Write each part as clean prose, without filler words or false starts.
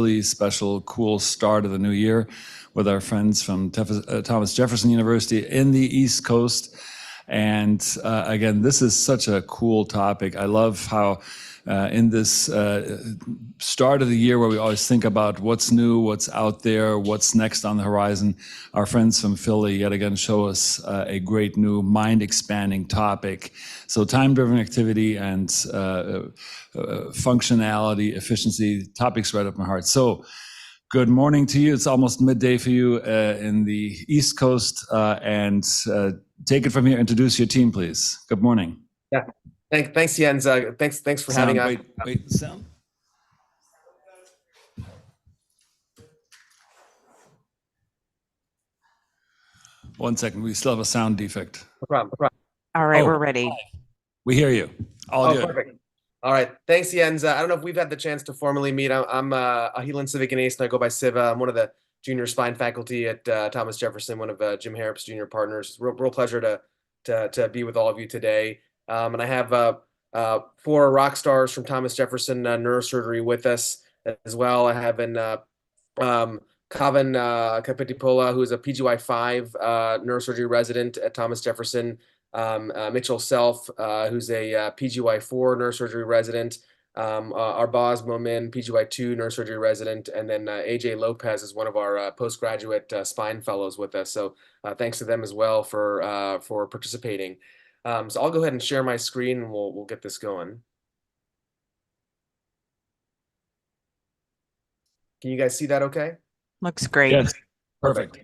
really special, cool start of the new year with our friends from Thomas Jefferson University in the East Coast. And again, this is such a cool topic. I love how in this start of the year where we always think about what's new, what's out there, what's next on the horizon, our friends from Philly yet again show us a great new mind-expanding topic. So time-driven activity and functionality, efficiency, topics right up my heart. So good morning to you. It's almost midday for you in the East Coast. And take it from here. Introduce your team, please. Good morning. Yeah. Thanks, Jens. Thanks for having us. Wait, sound. One second. We still have a sound defect. No problem. All right, we're ready. We hear you. All good. Perfect. All right. Thanks, Jens. I don't know if we've had the chance to formally meet. I'm Ahilan Sivaganesan. I go by Siva. I'm one of the junior spine faculty at Thomas Jefferson, one of Jim Harrop's junior partners. Real pleasure to be with all of you today. And I have 4 rock stars from Thomas Jefferson neurosurgery with us as well. I have Kavan Kapitipola, who is a PGY5 neurosurgery resident at Thomas Jefferson. Mitchell Self, who's a PGY4 neurosurgery resident. Arbaz Momin, PGY2 neurosurgery resident, and then AJ Lopez is one of our postgraduate spine fellows with us. So thanks to them as well for participating. So I'll go ahead and share my screen and we'll get this going. Can you guys see that okay? Looks great. Yes, perfect.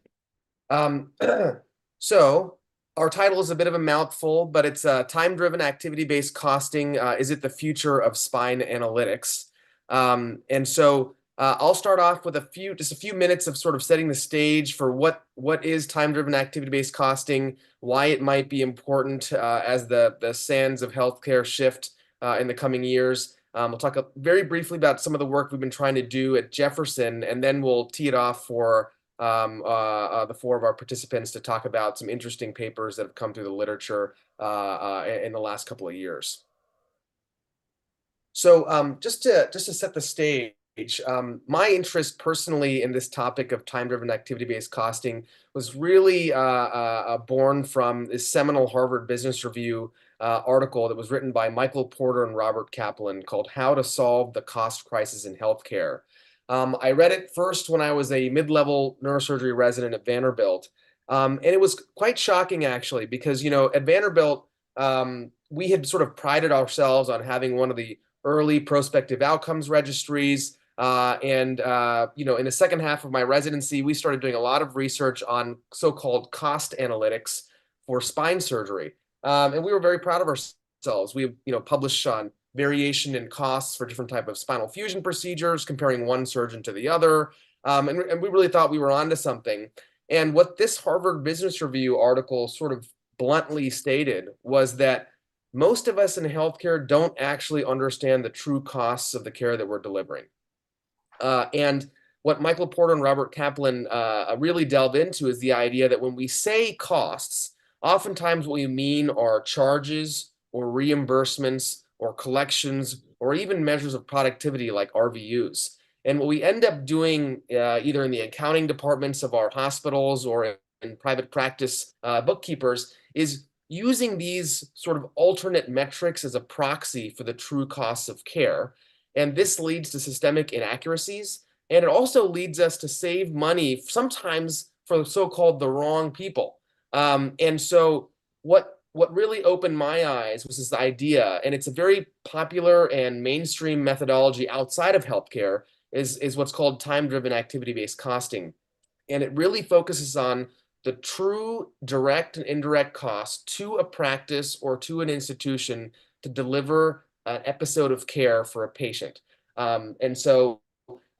So our title is a bit of a mouthful, but it's time-driven activity-based costing. Is it the future of spine analytics? And so I'll start off with just a few minutes of sort of setting the stage for what is time-driven activity-based costing, why it might be important as the sands of healthcare shift in the coming years. We'll talk very briefly about some of the work we've been trying to do at Jefferson, and then we'll tee it off for the 4 of our participants to talk about some interesting papers that have come through the literature in the last couple of years. So just to set the stage, my interest personally in this topic of time-driven activity-based costing was really born from this seminal Harvard Business Review article that was written by Michael Porter and Robert Kaplan called "How to Solve the Cost Crisis in Healthcare." I read it first when I was a mid-level neurosurgery resident at Vanderbilt, and it was quite shocking actually because at Vanderbilt we had sort of prided ourselves on having one of the early prospective outcomes registries. In the second half of my residency, we started doing a lot of research on so-called cost analytics for spine surgery. And we were very proud of ourselves. We published on variation in costs for different type of spinal fusion procedures, comparing one surgeon to the other. And we really thought we were onto something. And what this Harvard Business Review article sort of bluntly stated was that most of us in healthcare don't actually understand the true costs of the care that we're delivering. And what Michael Porter and Robert Kaplan really delve into is the idea that when we say costs, oftentimes what we mean are charges or reimbursements or collections or even measures of productivity like RVUs. And what we end up doing either in the accounting departments of our hospitals or in private practice bookkeepers is using these sort of alternate metrics as a proxy for the true costs of care. And this leads to systemic inaccuracies. And it also leads us to save money sometimes for so-called the wrong people. And so what really opened my eyes was this idea, and it's a very popular and mainstream methodology outside of healthcare, is what's called time-driven activity-based costing. And it really focuses on the true direct and indirect costs to a practice or to an institution to deliver an episode of care for a patient. And so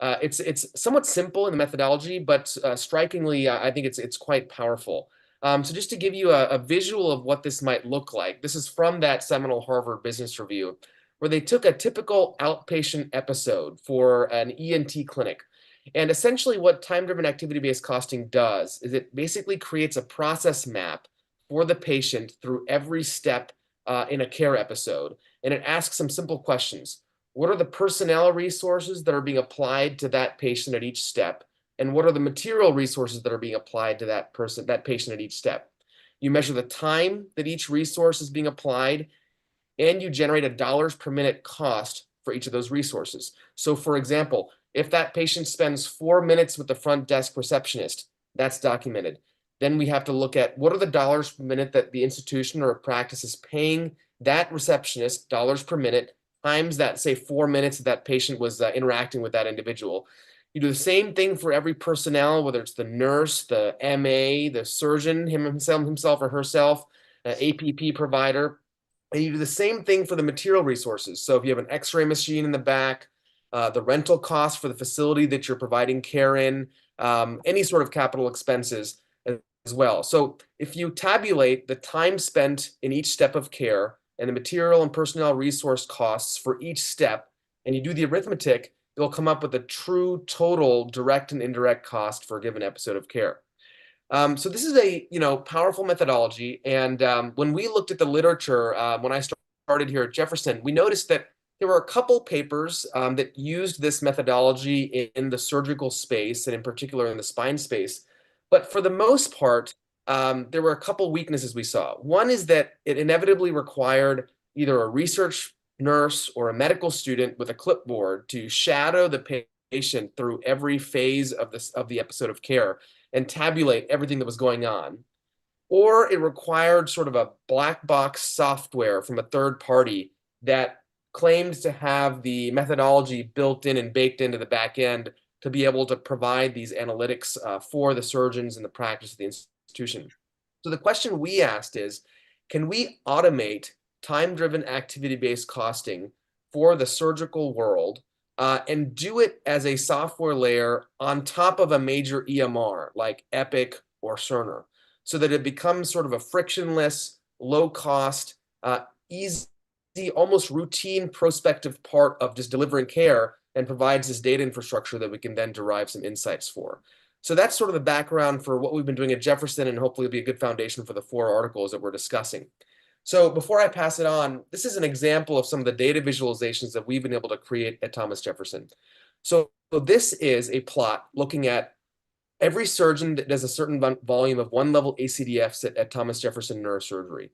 it's somewhat simple in the methodology, but strikingly, I think it's quite powerful. So just to give you a visual of what this might look like, this is from that seminal Harvard Business Review, where they took a typical outpatient episode for an ENT clinic. And essentially what time-driven activity-based costing does is it basically creates a process map for the patient through every step in a care episode. And it asks some simple questions. what are the personnel resources that are being applied to that patient at each step, and what are the material resources that are being applied to that patient at each step. You measure the time that each resource is being applied, and you generate a dollars per minute cost for each of those resources. So for example, if that patient spends 4 minutes with the front desk receptionist, that's documented. Then we have to look at what are the dollars per minute that the institution or practice is paying that receptionist, dollars per minute, times that, say, 4 minutes that patient was interacting with that individual. You do the same thing for every personnel, whether it's the nurse, the MA, the surgeon, himself or herself, APP provider. And you do the same thing for the material resources. So if you have an X-ray machine in the back, the rental cost for the facility that you're providing care in, any sort of capital expenses as well. So if you tabulate the time spent in each step of care and the material and personnel resource costs for each step, and you do the arithmetic, you'll come up with a true total direct and indirect cost for a given episode of care. So this is a powerful methodology, and when we looked at the literature when I started here at Jefferson, we noticed that there were a couple papers that used this methodology in the surgical space and in particular in the spine space. But for the most part, there were a couple weaknesses we saw. One is that it inevitably required either a research nurse or a medical student with a clipboard to shadow the patient through every phase of the episode of care and tabulate everything that was going on. Or it required sort of a black box software from a third party that claimed to have the methodology built in and baked into the back end to be able to provide these analytics for the surgeons and the practice of the institution. So the question we asked is, can we automate time-driven activity-based costing for the surgical world and do it as a software layer on top of a major EMR like Epic or Cerner, so that it becomes sort of a frictionless, low-cost, easy, almost routine prospective part of just delivering care and provides this data infrastructure that we can then derive some insights for. So that's sort of the background for what we've been doing at Jefferson, and hopefully it'll be a good foundation for the 4 articles that we're discussing. So before I pass it on, this is an example of some of the data visualizations that we've been able to create at Thomas Jefferson. So this is a plot looking at every surgeon that does a certain volume of 1-level ACDFs at Thomas Jefferson Neurosurgery.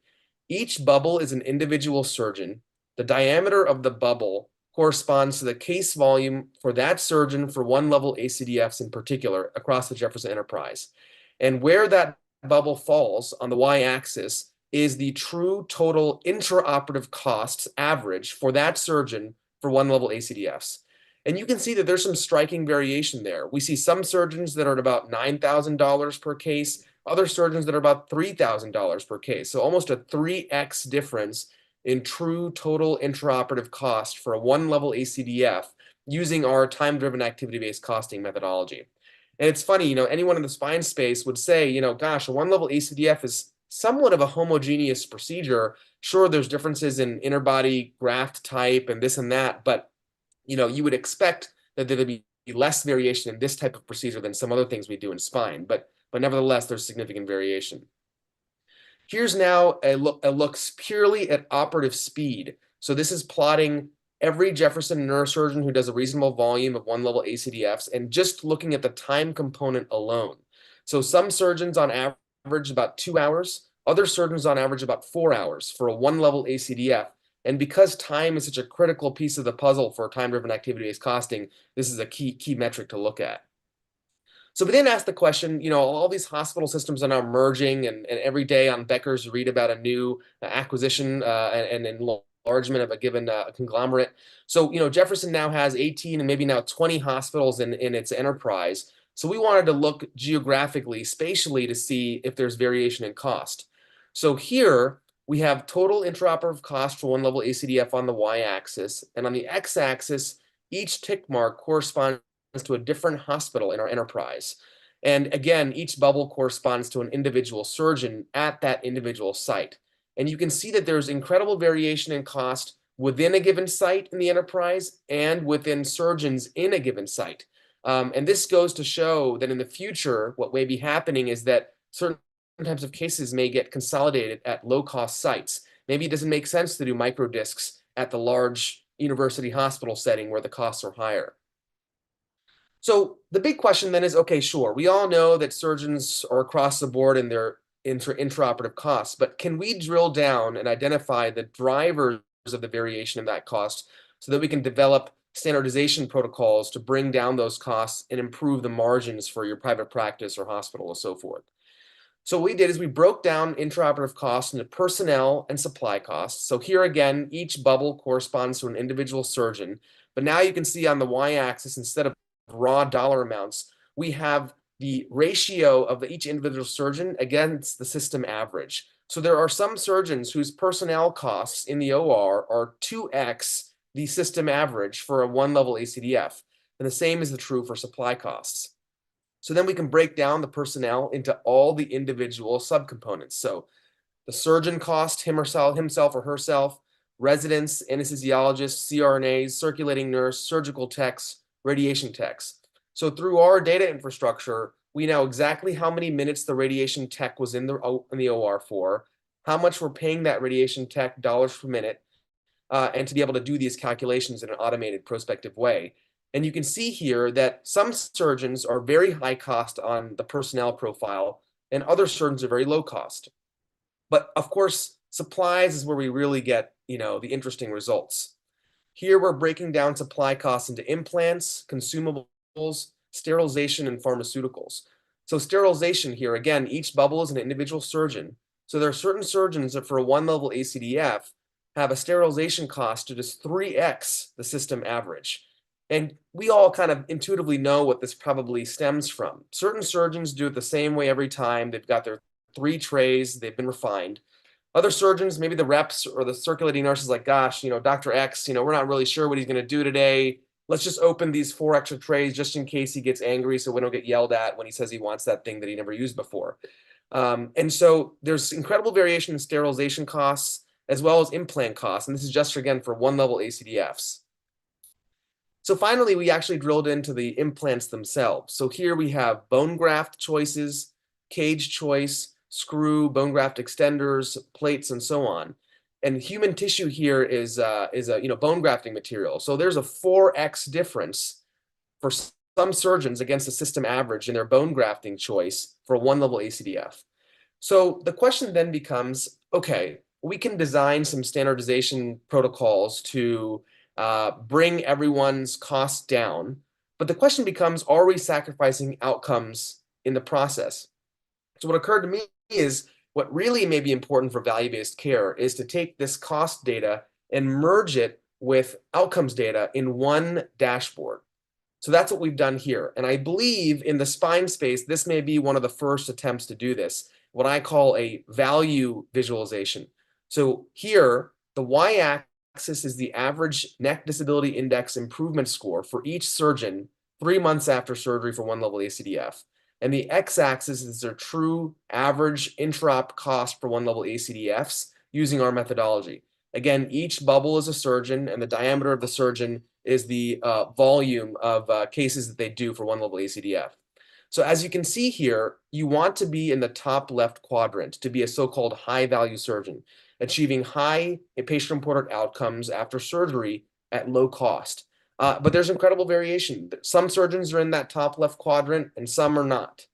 Each bubble is an individual surgeon. The diameter of the bubble corresponds to the case volume for that surgeon for 1-level ACDFs in particular across the Jefferson enterprise. And where that bubble falls on the y-axis is the true total intraoperative costs average for that surgeon for 1-level ACDFs. And you can see that there's some striking variation there. We see some surgeons that are at about $9,000 per case, other surgeons that are about $3,000 per case. So almost a 3x difference in true total intraoperative cost for a 1-level ACDF using our time-driven activity-based costing methodology. And it's funny, anyone in the spine space would say, gosh, a 1-level ACDF is somewhat of a homogeneous procedure. Sure, there's differences in interbody graft type and this and that, but you would expect that there would be less variation in this type of procedure than some other things we do in spine, but nevertheless, there's significant variation. Here's now a look purely at operative speed. So this is plotting every Jefferson neurosurgeon who does a reasonable volume of 1-level ACDFs and just looking at the time component alone. So some surgeons on average about 2 hours, other surgeons on average about 4 hours for a 1-level ACDF. And because time is such a critical piece of the puzzle for time-driven activity-based costing, this is a key metric to look at. So we then asked the question, all these hospital systems are now merging, and every day on Becker's you read about a new acquisition and enlargement of a given conglomerate. So, Jefferson now has 18 and maybe now 20 hospitals in its enterprise. So we wanted to look geographically, spatially, to see if there's variation in cost. So here we have total intraoperative cost for 1-level ACDF on the y-axis, and on the x-axis, each tick mark corresponds to a different hospital in our enterprise. And again, each bubble corresponds to an individual surgeon at that individual site. And you can see that there's incredible variation in cost within a given site in the enterprise and within surgeons in a given site. And this goes to show that in the future, what may be happening is that certain types of cases may get consolidated at low-cost sites. Maybe it doesn't make sense to do microdiscs at the large university hospital setting where the costs are higher. So the big question then is, okay, sure, we all know that surgeons are across the board in their intraoperative costs, but can we drill down and identify the drivers of the variation in that cost so that we can develop standardization protocols to bring down those costs and improve the margins for your private practice or hospital and so forth? So what we did is we broke down intraoperative costs into personnel and supply costs. So here again, each bubble corresponds to an individual surgeon. But now you can see on the y-axis, instead of raw dollar amounts, we have the ratio of each individual surgeon against the system average. So there are some surgeons whose personnel costs in the OR are 2x the system average for a one-level ACDF. And the same is true for supply costs. So then we can break down the personnel into all the individual subcomponents. So the surgeon cost, himself or herself, residents, anesthesiologists, CRNAs, circulating nurse, surgical techs, radiation techs. So through our data infrastructure, we know exactly how many minutes the radiation tech was in the OR for, how much we're paying that radiation tech dollars per minute, and to be able to do these calculations in an automated prospective way. And you can see here that some surgeons are very high cost on the personnel profile, and other surgeons are very low cost. But of course, supplies is where we really get, the interesting results. Here we're breaking down supply costs into implants, consumables, sterilization, and pharmaceuticals. So sterilization here, again, each bubble is an individual surgeon. So there are certain surgeons that for a one-level ACDF have a sterilization cost that is 3x the system average. And we all kind of intuitively know what this probably stems from. Certain surgeons do it the same way every time. They've got their 3 trays, they've been refined. Other surgeons, maybe the reps or the circulating nurses, like, gosh, Dr. X, we're not really sure what he's going to do today. Let's just open these 4 extra trays just in case he gets angry so we don't get yelled at when he says he wants that thing that he never used before. And so there's incredible variation in sterilization costs as well as implant costs. And this is just, again, for one-level ACDFs. So finally, we actually drilled into the implants themselves. So here we have bone graft choices, cage choice, screw, bone graft extenders, plates, and so on. And human tissue here is a bone grafting material. So there's a 4x difference for some surgeons against the system average in their bone grafting choice for a one-level ACDF. So the question then becomes, okay, we can design some standardization protocols to bring everyone's costs down. But the question becomes, are we sacrificing outcomes in the process? So what occurred to me is what really may be important for value-based care is to take this cost data and merge it with outcomes data in one dashboard. So that's what we've done here. And I believe in the spine space, this may be one of the first attempts to do this, what I call a value visualization. So here, the y-axis is the average neck disability index improvement score for each surgeon 3 months after surgery for one-level ACDF. And the x-axis is their true average intraop cost for one-level ACDFs using our methodology. Again, each bubble is a surgeon, and the diameter of the surgeon is the volume of cases that they do for one-level ACDF. So as you can see here, you want to be in the top left quadrant to be a so-called high-value surgeon, achieving high patient-reported outcomes after surgery at low cost. But there's incredible variation. Some surgeons are in that top left quadrant and some are not.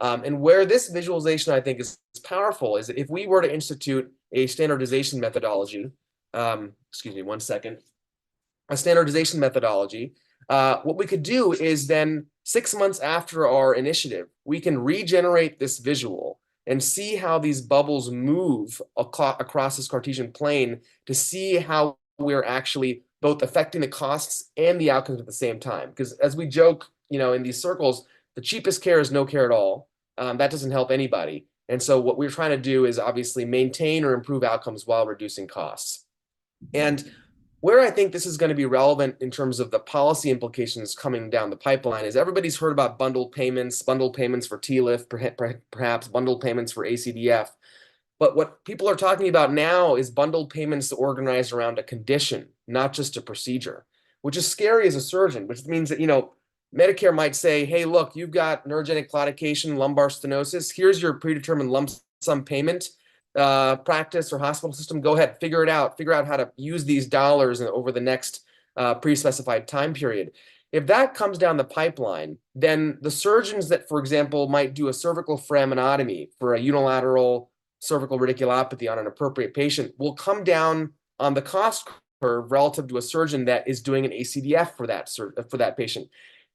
And where this visualization, I think, is powerful is that if we were to institute a standardization methodology, excuse me, one second, a standardization methodology, what we could do is then 6 months after our initiative, we can regenerate this visual and see how these bubbles move across this Cartesian plane to see how we're actually both affecting the costs and the outcomes at the same time. Because as we joke, in these circles, the cheapest care is no care at all. That doesn't help anybody. And so what we're trying to do is obviously maintain or improve outcomes while reducing costs. And where I think this is going to be relevant in terms of the policy implications coming down the pipeline is everybody's heard about bundled payments for TLIF, perhaps bundled payments for ACDF. But what people are talking about now is bundled payments organized around a condition, not just a procedure, which is scary as a surgeon, which means that, Medicare might say, hey, look, you've got neurogenic claudication, lumbar stenosis. Here's your predetermined lump sum payment. Practice or hospital system, go ahead, figure it out. Figure out how to use these dollars over the next pre-specified time period. If that comes down the pipeline, then the surgeons that, for example, might do a cervical foraminotomy for a unilateral cervical radiculopathy on an appropriate patient will come down on the cost curve relative to a surgeon that is doing an ACDF for that patient.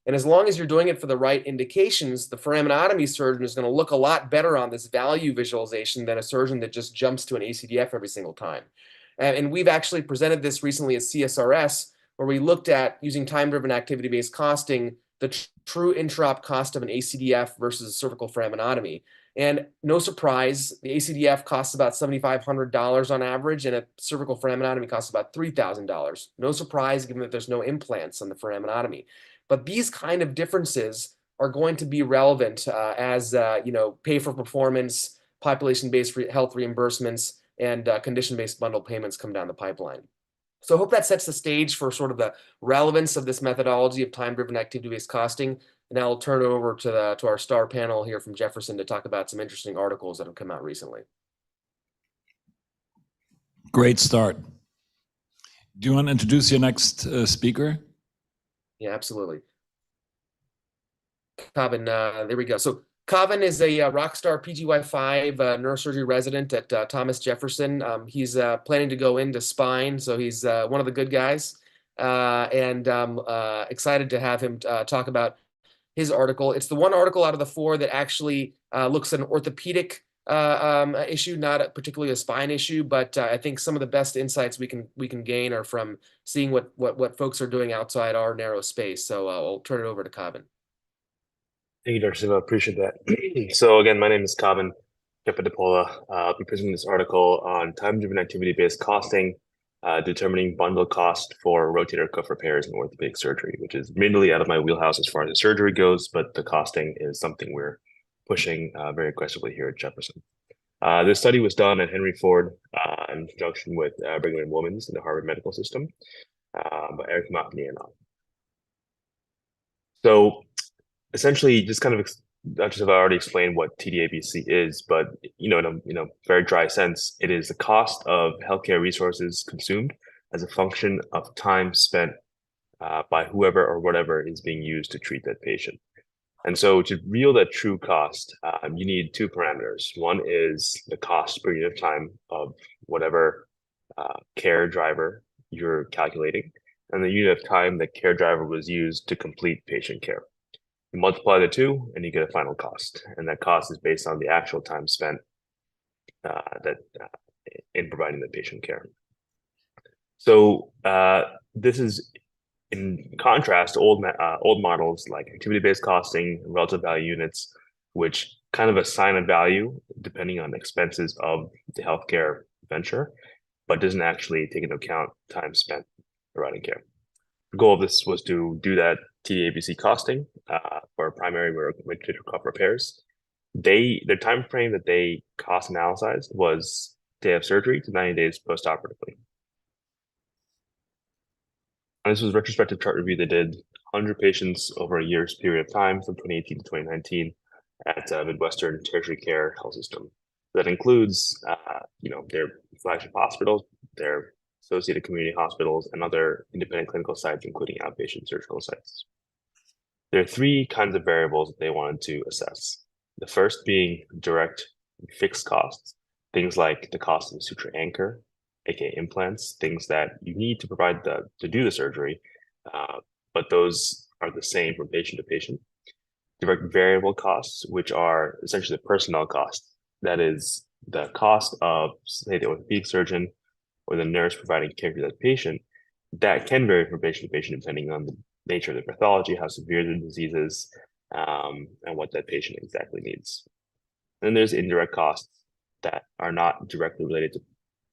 And as long as you're doing it for the right indications, the foraminotomy surgeon is going to look a lot better on this value visualization than a surgeon that just jumps to an ACDF every single time. And we've actually presented this recently at CSRS, where we looked at using time-driven activity-based costing, the true intraop cost of an ACDF versus a cervical foraminotomy. And no surprise, the ACDF costs about $7,500 on average, and a cervical foraminotomy costs about $3,000. No surprise, given that there's no implants on the foraminotomy. But these kind of differences are going to be relevant as pay for performance, population-based health reimbursements, and condition-based bundle payments come down the pipeline. So I hope that sets the stage for sort of the relevance of this methodology of time-driven activity-based costing. And I'll turn it over to our star panel here from Jefferson to talk about some interesting articles that have come out recently. Great start. Do you want to introduce your next speaker? Yeah, absolutely. Kavin, there we go. So Kavin is a Rockstar PGY5 neurosurgery resident at Thomas Jefferson. He's planning to go into spine, so he's one of the good guys. And excited to have him talk about his article. It's the one article out of the four that actually looks at an orthopedic issue, not particularly a spine issue, but I think some of the best insights we can gain are from seeing what folks are doing outside our narrow space. So I'll turn it over to Kavin. Thank you, Dr. Silva. Appreciate that. So again, my name is Kavin Papadopoulos. I'll be presenting this article on time-driven activity-based costing, determining bundle cost for rotator cuff repairs in orthopedic surgery, which is mainly out of my wheelhouse as far as the surgery goes, but the costing is something we're pushing very aggressively here at Jefferson. This study was done at Henry Ford in conjunction with Brigham and Women's in the Harvard Medical System by Eric Mapney and I. So essentially, just kind of, I've already explained what TDABC is, but in a very dry sense, it is the cost of healthcare resources consumed as a function of time spent by whoever or whatever is being used to treat that patient. And so to reveal that true cost, you need two parameters. One is the cost per unit of time of whatever care driver you're calculating, and the unit of time that care driver was used to complete patient care. You multiply the two and you get a final cost. And that cost is based on the actual time spent in providing the patient care. So this is in contrast to old models like activity-based costing, relative value units, which kind of assign a value depending on expenses of the healthcare venture, but doesn't actually take into account time spent providing care. The goal of this was to do that TDABC costing for primary rotator cuff repairs. The time frame that they cost analyzed was day of surgery to 90 days postoperatively. And this was a retrospective chart review. They did 100 patients over a year's period of time from 2018 to 2019 at Midwestern Tertiary Care Health System. That includes, their flagship hospitals, their associated community hospitals, and other independent clinical sites, including outpatient surgical sites. There are three kinds of variables that they wanted to assess. The first being direct fixed costs, things like the cost of the suture anchor, aka implants, things that you need to provide to do the surgery, but those are the same from patient to patient. Direct variable costs, which are essentially the personnel costs. That is the cost of, say, the orthopedic surgeon or the nurse providing care to that patient. That can vary from patient to patient depending on the nature of the pathology, how severe the disease is, and what that patient exactly needs. And then there's indirect costs that are not directly related to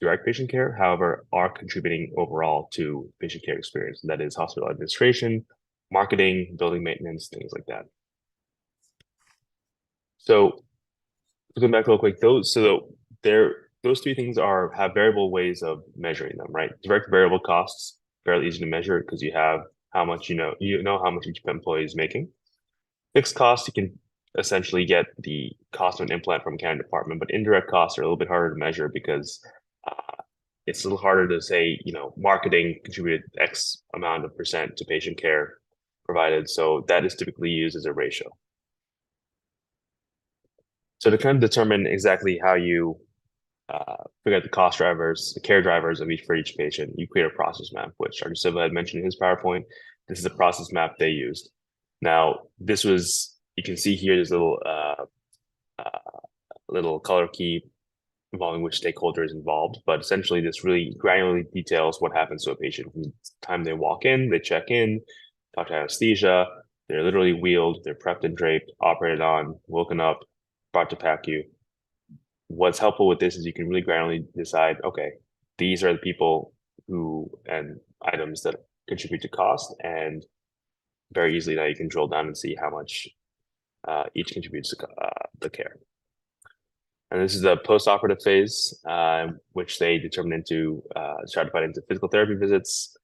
direct patient care, however, are contributing overall to patient care experience. And that is hospital administration, marketing, building maintenance, things like that. So to come back real quick, those three things have variable ways of measuring them, right? Direct variable costs, fairly easy to measure because you have how much you know how much each employee is making. Fixed costs, you can essentially get the cost of an implant from a accounting department, but indirect costs are a little bit harder to measure because it's a little harder to say, marketing contributed X amount of percent to patient care provided. So that is typically used as a ratio. So to kind of determine exactly how you figure out the cost drivers, the care drivers for each patient, you create a process map, which Dr. Silva had mentioned in his PowerPoint. This is a process map they used. Now, you can see here, there's a little color key involving which stakeholder is involved, but essentially this really granularly details what happens to a patient from the time they walk in, they check in, talk to anesthesia, they're literally wheeled, they're prepped and draped, operated on, woken up, brought to PACU. What's helpful with this is you can really granularly decide, okay, these are the people and items that contribute to cost, and very easily now you can drill down and see how much each contributes to the care. And this is the post-operative phase, which they determine stratified into physical therapy visits,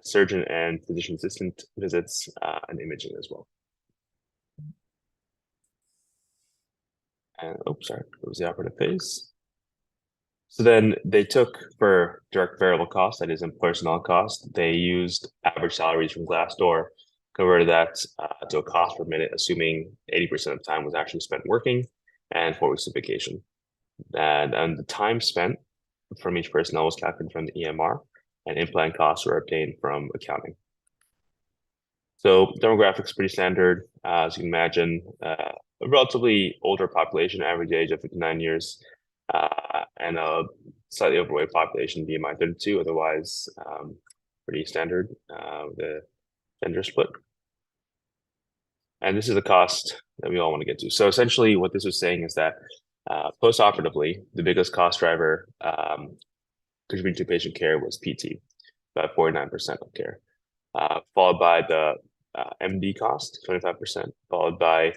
surgeon and physician assistant visits, and imaging as well. And sorry, it was the operative phase. So then they took, for direct variable cost, that is in personnel cost, they used average salaries from Glassdoor, converted that to a cost per minute, assuming 80% of time was actually spent working and 4 weeks of vacation. And the time spent from each personnel was calculated from the EMR, and implant costs were obtained from accounting. So demographics pretty standard, as you can imagine, a relatively older population, average age of 59 years, and a slightly overweight population, BMI 32, otherwise pretty standard, the gender split. And this is the cost that we all want to get to. So essentially what this was saying is that post-operatively, the biggest cost driver contributing to patient care was PT, about 49% of care, followed by the MD cost, 25%, followed by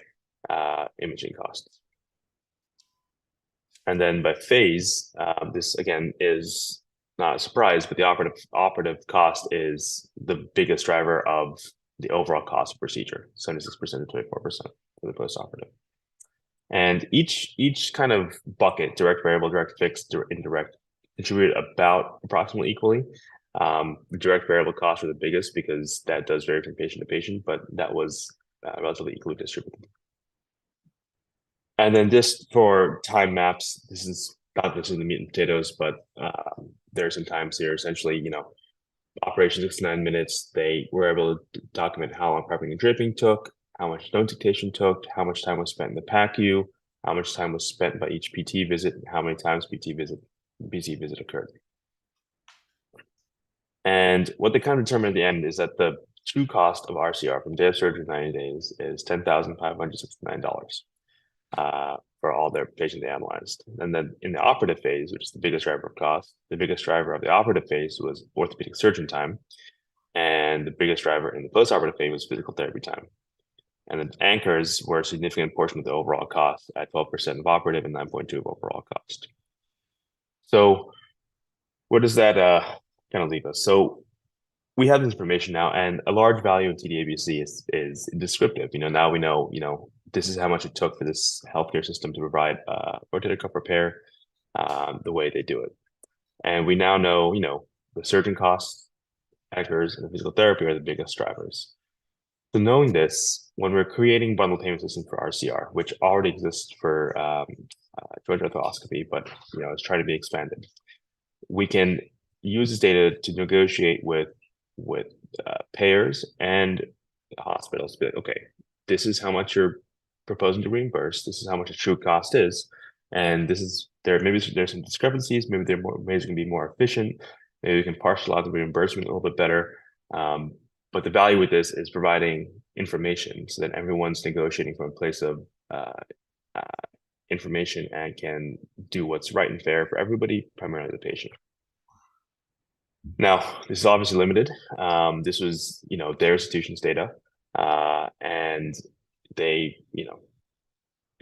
imaging costs. And then by phase, this again is not a surprise, but the operative cost is the biggest driver of the overall cost of procedure, 76% to 24% for the post-operative. And each kind of bucket, direct variable, direct fixed, indirect, contribute about approximately equally. Direct variable costs are the biggest because that does vary from patient to patient, but that was relatively equally distributed. And then just for time maps, this is not just in the meat and potatoes, but there are some times here. Essentially, operation 69 minutes, they were able to document how long prepping and draping took, how much notation took, how much time was spent in the PACU, how much time was spent by each PT visit, and how many times BC visit occurred. And what they kind of determined at the end is that the true cost of RCR from day of surgery to 90 days is $10,569 for all their patients they analyzed. And then in the operative phase, which is the biggest driver of cost, the biggest driver of the operative phase was orthopedic surgeon time. And the biggest driver in the post-operative phase was physical therapy time. And the anchors were a significant portion of the overall cost at 12% of operative and 9.2% of overall cost. So where does that kind of leave us? So we have this information now, and a large value in TDABC is descriptive. Now we know, this is how much it took for this healthcare system to provide rotator cuff repair the way they do it. And we now know, the surgeon costs, anchors, and the physical therapy are the biggest drivers. So knowing this, when we're creating bundled payment system for RCR, which already exists for joint arthroscopy, but it's trying to be expanded, we can use this data to negotiate with payers and hospitals. Be like, okay, this is how much you're proposing to reimburse. This is how much a true cost is, and maybe there's some discrepancies. Maybe they're going to be more efficient. Maybe we can parcel out the reimbursement a little bit better. But the value with this is providing information so that everyone's negotiating from a place of information and can do what's right and fair for everybody, primarily the patient. Now, this is obviously limited. This was, their institution's data, and they,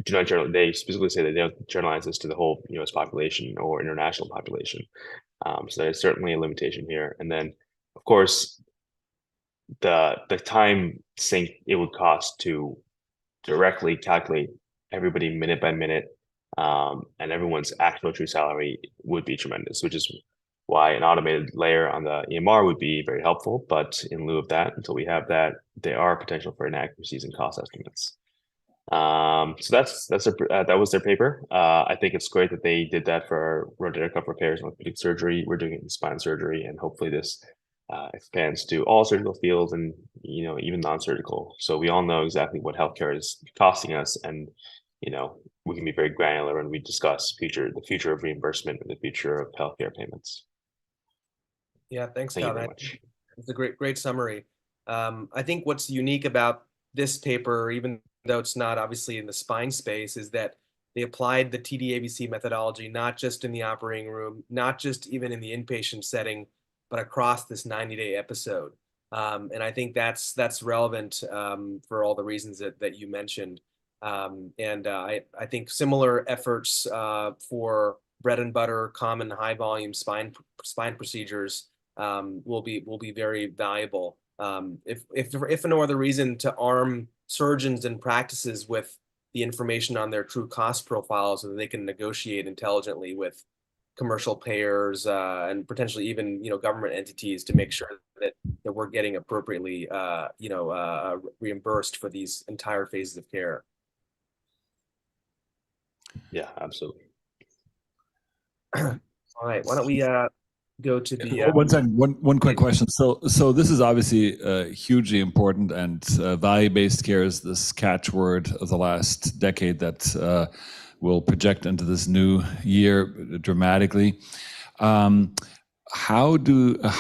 do not they specifically say that they don't generalize this to the whole U.S. population or international population. So there's certainly a limitation here. And then, of course, the time sink it would cost to directly calculate everybody minute by minute, and everyone's actual true salary would be tremendous, which is why an automated layer on the EMR would be very helpful. But in lieu of that, until we have that, there are potential for inaccuracies in cost estimates. So that was their paper. I think it's great that they did that for rotator cuff repairs and orthopedic surgery. We're doing it in spine surgery, and hopefully this expands to all surgical fields and even non-surgical. So we all know exactly what healthcare is costing us, and we can be very granular when we discuss the future of reimbursement and the future of healthcare payments. Yeah, thanks, Thank you Todd. very much. It's a great summary. I think what's unique about this paper, even though it's not obviously in the spine space, is that they applied the TDABC methodology not just in the operating room, not just even in the inpatient setting, but across this 90-day episode. And I think that's relevant for all the reasons that you mentioned. I think similar efforts for bread and butter, common high volume spine procedures will be very valuable. If for no other reason, to arm surgeons and practices with the information on their true cost profiles so that they can negotiate intelligently with commercial payers and potentially even government entities to make sure that we're getting appropriately reimbursed for these entire phases of care. Yeah, absolutely. All right, why don't we go to the One second, one quick question. So this is obviously hugely important, and value-based care is this catchword of the last decade that will project into this new year dramatically. How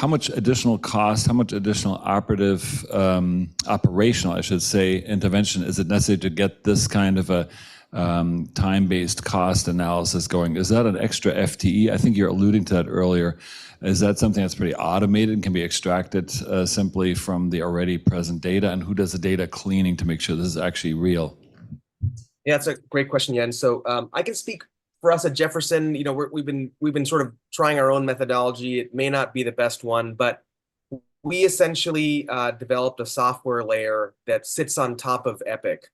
much additional cost, how much additional operational, I should say, intervention is it necessary to get this kind of a time-based cost analysis going? Is that an extra FTE? I think you're alluding to that earlier. Is that something that's pretty automated and can be extracted simply from the already present data? And who does the data cleaning to make sure this is actually real? Yeah, that's a great question, Yen. So I can speak for us at Jefferson. We've been sort of trying our own methodology. It may not be the best one, but we essentially developed a software layer that sits on top of Epic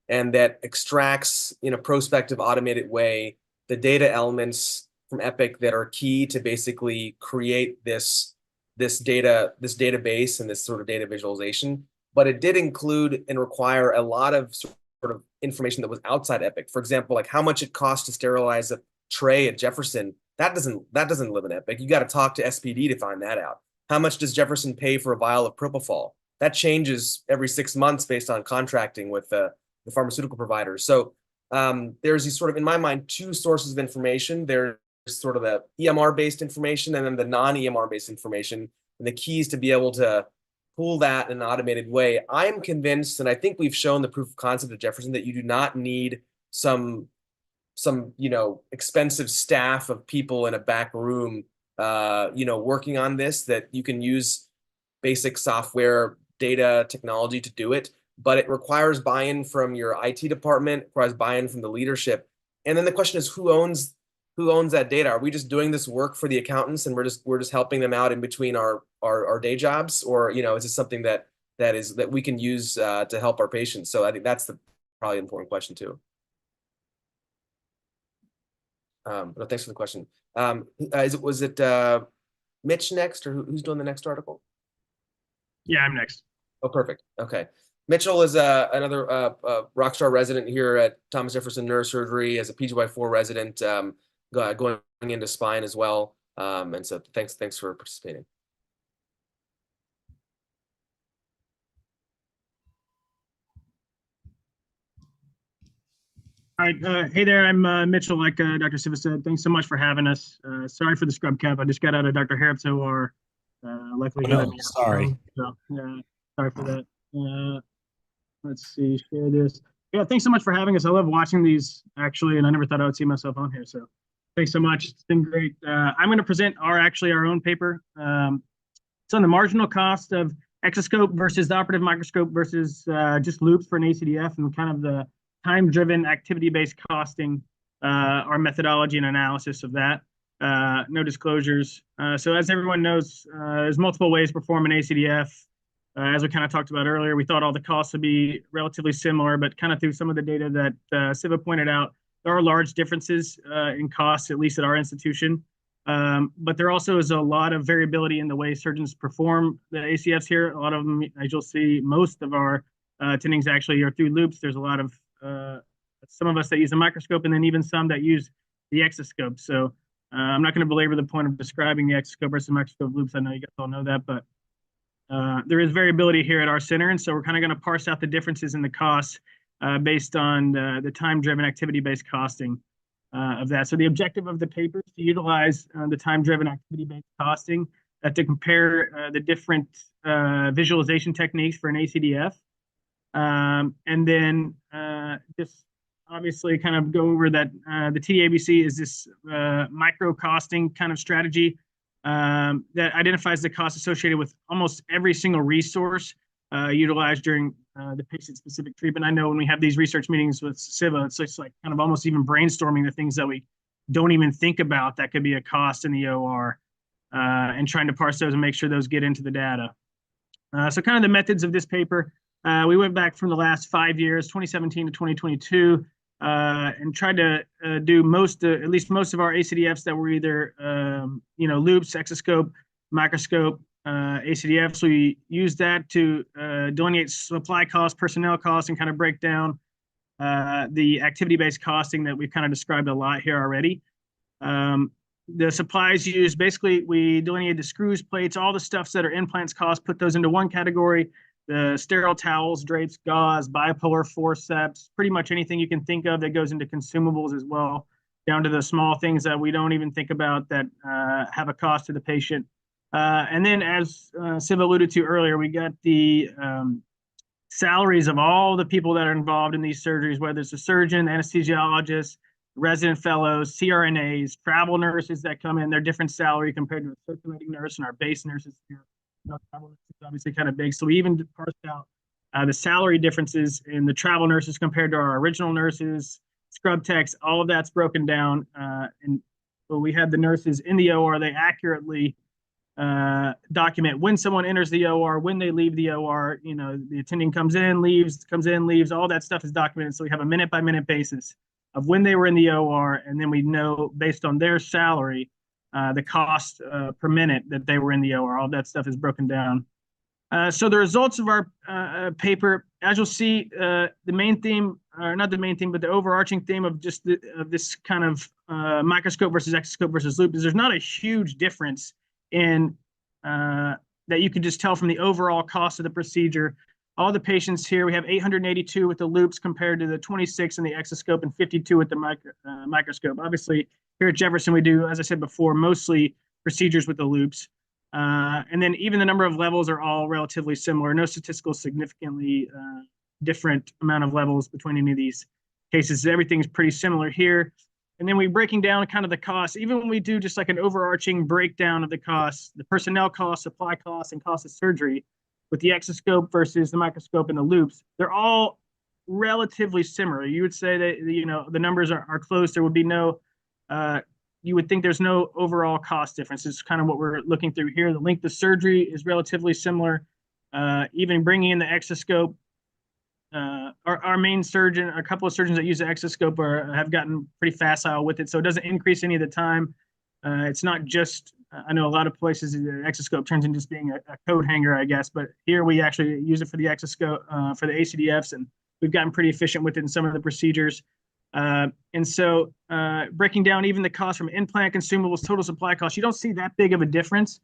and that extracts in a prospective automated way the data elements from Epic that are key to basically create this database and this sort of data visualization. But it did include and require a lot of sort of information that was outside Epic. For example, like how much it costs to sterilize a tray at Jefferson. That doesn't live in Epic. You got to talk to SPD to find that out. How much does Jefferson pay for a vial of propofol? That changes every 6 months based on contracting with the pharmaceutical providers. So there's these sort of, in my mind, two sources of information. There's sort of the EMR-based information and then the non-EMR-based information. And the key is to be able to pull that in an automated way. I am convinced, and I think we've shown the proof of concept at Jefferson, that you do not need some expensive staff of people in a back room working on this, that you can use basic software data technology to do it. But it requires buy-in from your IT department, requires buy-in from the leadership. And then the question is, who owns that data? Are we just doing this work for the accountants and we're just helping them out in between our day jobs? Or, is this something that we can use to help our patients? So I think that's the probably important question too. But thanks for the question. Was it Mitch next, or who's doing the next article? Yeah, I'm next. Oh, perfect. Okay. Mitchell is another Rockstar resident here at Thomas Jefferson Neurosurgery as a PGY4 resident, going into spine as well. And so thanks for participating. All right. Hey there, I'm Mitchell, like Dr. Siva said. Thanks so much for having us. Sorry for the scrub cap. I just got out of Dr. Harrop, so our likely Oh, no, sorry. So, sorry for that. Let's see, share this. Yeah, thanks so much for having us. I love watching these, actually, and I never thought I would see myself on here. So thanks so much. It's been great. I'm going to present our own paper. It's on the marginal cost of exoscope versus the operative microscope versus just loops for an ACDF, and kind of the time-driven activity-based costing, our methodology and analysis of that. No disclosures. So as everyone knows, there's multiple ways to perform an ACDF. As we kind of talked about earlier, we thought all the costs would be relatively similar, but kind of through some of the data that Siva pointed out, there are large differences in costs, at least at our institution. But there also is a lot of variability in the way surgeons perform the ACFs here. A lot of them, as you'll see, most of our attendings actually are through loops. There's a lot of some of us that use a microscope, and then even some that use the exoscope. So I'm not going to belabor the point of describing the exoscope versus microscope loops. I know you guys all know that, but there is variability here at our center, and so we're kind of going to parse out the differences in the costs based on the time-driven activity-based costing of that. So the objective of the paper is to utilize the time-driven activity-based costing to compare the different visualization techniques for an ACDF, and then just obviously kind of go over that the TDABC is this micro costing kind of strategy that identifies the costs associated with almost every single resource utilized during the patient-specific treatment. I know when we have these research meetings with Siva, it's just like kind of almost even brainstorming the things that we don't even think about that could be a cost in the OR, and trying to parse those and make sure those get into the data. So kind of the methods of this paper, we went back from the last 5 years, 2017 to 2022, and tried to do at least most of our ACDFs that were either loops, exoscope, microscope, ACDFs. We used that to delineate supply costs, personnel costs, and kind of break down the activity-based costing that we've kind of described a lot here already. The supplies used, basically, we delineated the screws, plates, all the stuffs that are implants cost, put those into one category. The sterile towels, drapes, gauze, bipolar forceps, pretty much anything you can think of that goes into consumables as well, down to the small things that we don't even think about that have a cost to the patient. And then, as Siva alluded to earlier, we got the salaries of all the people that are involved in these surgeries, whether it's a surgeon, anesthesiologist, resident fellows, CRNAs, travel nurses that come in, their different salary compared to a circulating nurse and our base nurses here. Travel nurses is obviously kind of big. So we even parsed out the salary differences in the travel nurses compared to our original nurses, scrub techs, all of that's broken down. And when we had the nurses in the OR, they accurately document when someone enters the OR, when they leave the OR, the attending comes in, leaves, all that stuff is documented. So we have a minute by minute basis of when they were in the OR, and then we know based on their salary, the cost per minute that they were in the OR. All that stuff is broken down. So the results of our paper, as you'll see, the main theme, or not the main theme, but the overarching theme of just of this kind of microscope versus exoscope versus loop is there's not a huge difference in that you can just tell from the overall cost of the procedure. All the patients here, we have 882 with the loops compared to the 26 in the exoscope and 52 with the microscope. Obviously, here at Jefferson, we do, as I said before, mostly procedures with the loops. And then even the number of levels are all relatively similar. No statistical significantly different amount of levels between any of these cases. Everything's pretty similar here. And then we're breaking down kind of the costs. Even when we do just like an overarching breakdown of the costs, the personnel costs, supply costs, and cost of surgery, with the exoscope versus the microscope and the loops, they're all relatively similar. You would say that, the numbers are close. There would be no, you would think there's no overall cost difference. It's kind of what we're looking through here. The length of surgery is relatively similar. Even bringing in the exoscope, our main surgeon, a couple of surgeons that use the exoscope have gotten pretty facile with it. So it doesn't increase any of the time. It's not just, I know a lot of places the exoscope turns into just being a coat hanger, I guess, but here we actually use it for the exoscope, for the ACDFs, and we've gotten pretty efficient with it in some of the procedures. And so breaking down even the cost from implant consumables, total supply costs, you don't see that big of a difference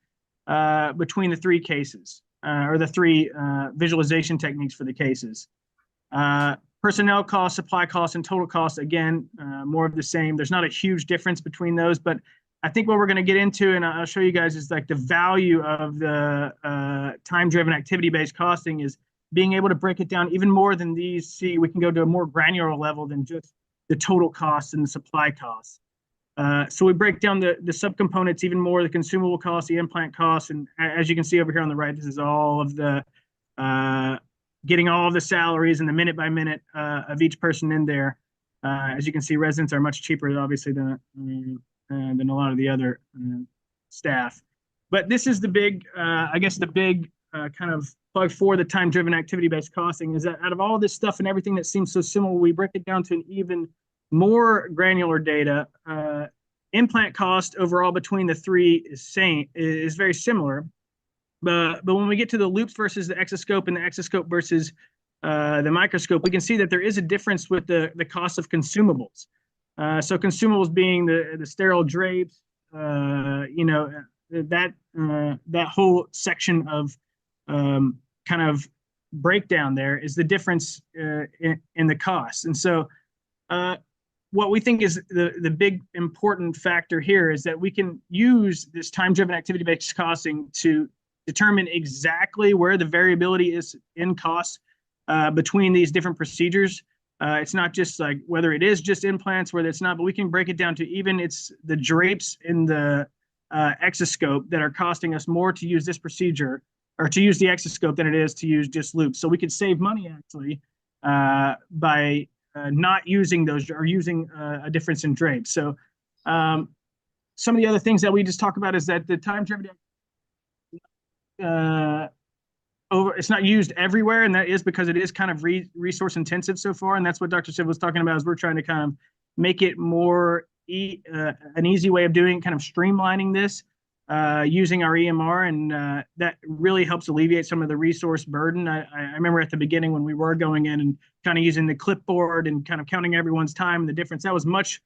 between the three cases or the three visualization techniques for the cases. Personnel costs, supply costs, and total costs, again, more of the same. There's not a huge difference between those, but I think what we're going to get into, and I'll show you guys, is like the value of the time-driven activity-based costing is being able to break it down even more than these. See, we can go to a more granular level than just the total costs and the supply costs. So we break down the subcomponents even more, the consumable costs, the implant costs, and as you can see over here on the right, this is all of the getting all of the salaries and the minute by minute of each person in there. As you can see, residents are much cheaper, obviously, than a lot of the other staff. But this is the big, I guess the big kind of plug for the time-driven activity-based costing is that out of all this stuff and everything that seems so similar, we break it down to an even more granular data implant cost overall between the three is very similar. But when we get to the loops versus the exoscope and the exoscope versus the microscope, we can see that there is a difference with the cost of consumables. So consumables being the sterile drapes, that whole section of kind of breakdown there is the difference in the cost. And so what we think is the big important factor here is that we can use this time-driven activity-based costing to determine exactly where the variability is in cost between these different procedures. It's not just like whether it is just implants, whether it's not, but we can break it down to even it's the drapes in the exoscope that are costing us more to use this procedure or to use the exoscope than it is to use just loops. So we could save money actually by not using those or using a difference in drapes. So some of the other things that we just talk about is that the time-driven it's not used everywhere, and that is because it is kind of resource intensive so far, and that's what Dr. Siv was talking about. Is we're trying to kind of make it more an easy way of doing, kind of streamlining this using our EMR, and that really helps alleviate some of the resource burden. I remember at the beginning when we were going in and kind of using the clipboard and kind of counting everyone's time and the difference, that was much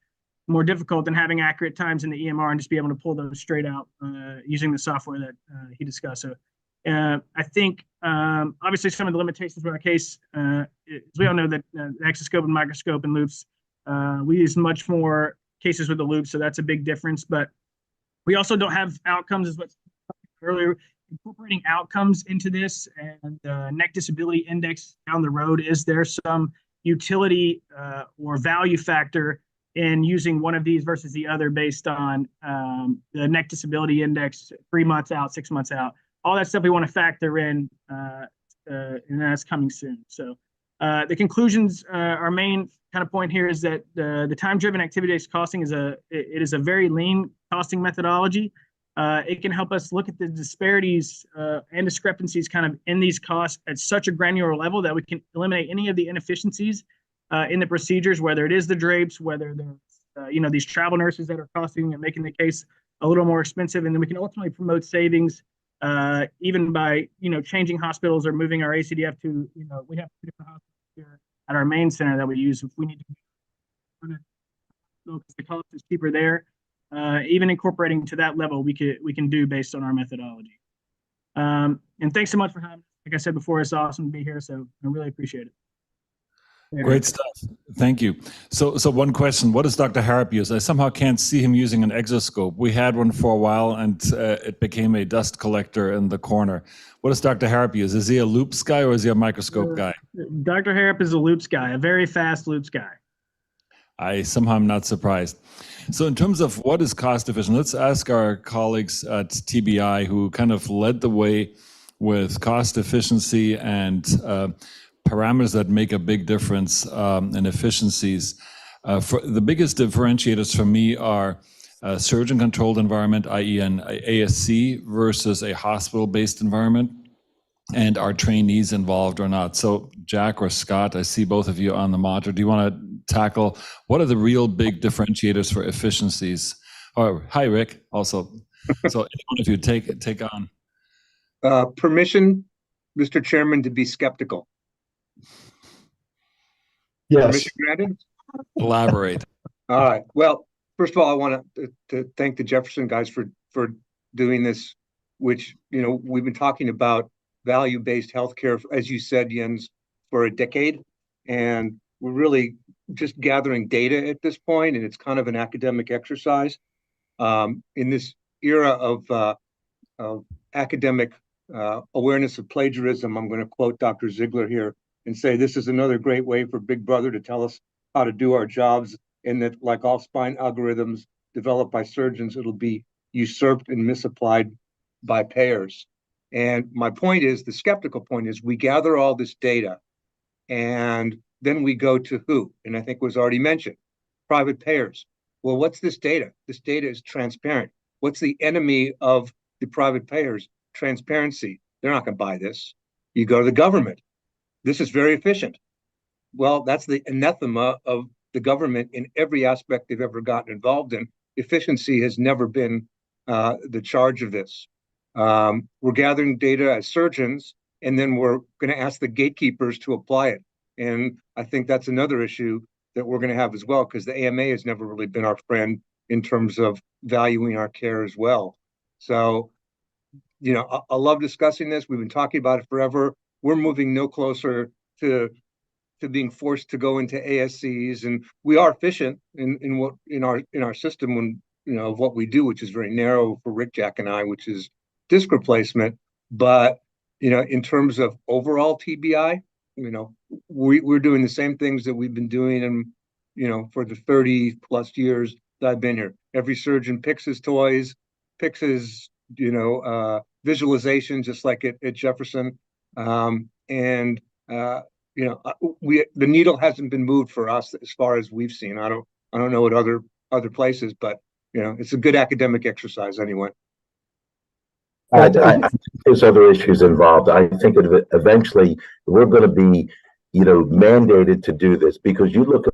more difficult than having accurate times in the EMR and just be able to pull those straight out using the software that he discussed. So I think obviously some of the limitations with our case, as we all know that the exoscope and microscope and loops, we use much more cases with the loops, so that's a big difference. But we also don't have outcomes, as what earlier, incorporating outcomes into this and neck disability index down the road. Is there some utility or value factor in using one of these versus the other based on the neck disability index 3 months out, 6 months out? All that stuff we want to factor in, and that's coming soon. So the conclusions, our main kind of point here is that the time-driven activity-based costing is a very lean costing methodology. It can help us look at the disparities and discrepancies kind of in these costs at such a granular level that we can eliminate any of the inefficiencies in the procedures, whether it is the drapes, whether there's these travel nurses that are costing and making the case a little more expensive, and then we can ultimately promote savings even by changing hospitals or moving our ACDF to we have 2 different hospitals here at our main center that we use if we need to, because the cost is cheaper there. Even incorporating to that level, we can do based on our methodology. And thanks so much for having us. Like I said before, it's awesome to be here, so I really appreciate it. Great stuff. Thank you. So one question, what does Dr. Harrop use? I somehow can't see him using an exoscope. We had one for a while and it became a dust collector in the corner. What does Dr. Harrop use? Is he a loops guy or is he a microscope guy? Dr. Harrop is a loops guy, a very fast loops guy. I somehow am not surprised. So in terms of what is cost efficient, let's ask our colleagues at TBI who kind of led the way with cost efficiency and parameters that make a big difference in efficiencies. For the biggest differentiators for me are a surgeon-controlled environment, i.e. an ASC versus a hospital-based environment, and are trainees involved or not. So Jack or Scott, I see both of you on the monitor. Do you want to tackle what are the real big differentiators for efficiencies? Or hi, Rick, also. So anyone of you take on. Permission, Mr. Chairman, to be skeptical. Yes. Permission granted? Elaborate. All right. Well, first of all, I want to thank the Jefferson guys for doing this, which, we've been talking about value-based healthcare, as you said, Jens, for a decade. And we're really just gathering data at this point, and it's kind of an academic exercise. In this era of academic awareness of plagiarism, I'm going to quote Dr. Ziegler here and say this is another great way for Big Brother to tell us how to do our jobs, and that, like all spine algorithms developed by surgeons, it'll be usurped and misapplied by payers. And my point is, the skeptical point is, we gather all this data and then we go to who? And I think was already mentioned, private payers. Well, what's this data? This data is transparent. What's the enemy of the private payers? Transparency. They're not going to buy this. You go to the government. This is very efficient. Well, that's the anathema of the government in every aspect they've ever gotten involved in, efficiency has never been the charge of this. We're gathering data as surgeons, and then we're going to ask the gatekeepers to apply it. And I think that's another issue that we're going to have as well, because the AMA has never really been our friend in terms of valuing our care as well. So, you know, I love discussing this. We've been talking about it forever. We're moving no closer to being forced to go into ASCs, and we are efficient in our system when, you know, of what we do, which is very narrow for Rick, Jack, and I, which is disc replacement. But, you know, in terms of overall TBI, you know, we're doing the same things that we've been doing, and, you know, for the 30 plus years that I've been here. Every surgeon picks his toys, picks his, you know, visualization, just like at Jefferson, you know, the needle hasn't been moved for us as far as we've seen. I don't know what other places, but, you know, it's a good academic exercise anyway. I think there's other issues involved. I think eventually we're going to be, you know, mandated to do this, because you look at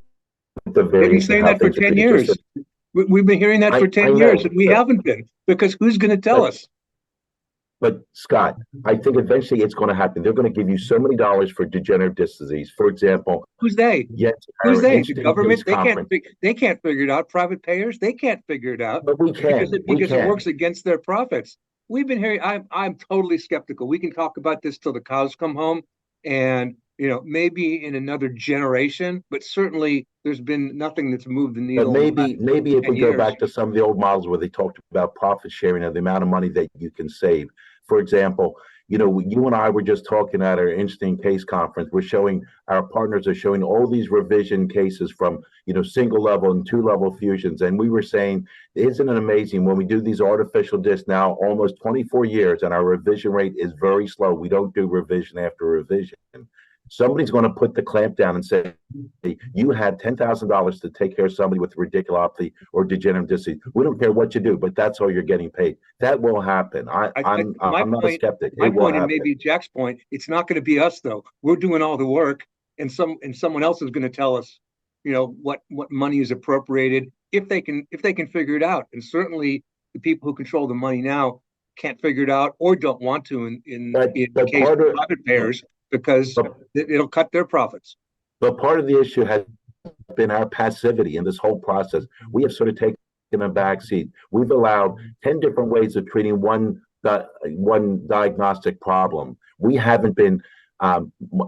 the They've been saying that for 10 years. We've been hearing that for 10 years, and we haven't been, because who's going to tell us? But Scott, I think eventually it's going to happen. They're going to give you so many dollars for degenerative disc disease. For example, who's they? Yes, who's they? The government? They can't figure it out. Private payers? They can't figure it out. But we can, because it works against their profits. We've been hearing. I'm totally skeptical. We can talk about this till the cows come home, and, you know, maybe in another generation, but certainly there's been nothing that's moved the needle. But maybe if we go back to some of the old models where they talked about profit sharing and the amount of money that you can save. For example, you know, you and I were just talking at our interesting case conference. Our partners are showing all these revision cases from, you know, single level and 2-level fusions. And we were saying, isn't it amazing when we do these artificial discs now almost 24 years and our revision rate is very slow. We don't do revision after revision. Somebody's going to put the clamp down and say, hey, you had $10,000 to take care of somebody with radiculopathy or degenerative disc disease. We don't care what you do, but that's all you're getting paid. That will happen. I'm not a skeptic. My point, and maybe Jack's point, it's not going to be us though. We're doing all the work, and someone else is going to tell us, you know, what money is appropriated if they can figure it out. And certainly the people who control the money now can't figure it out or don't want to in the case of private payers, because it'll cut their profits. But part of the issue has been our passivity in this whole process. We have sort of taken a back seat. We've allowed 10 different ways of treating one diagnostic problem. We haven't been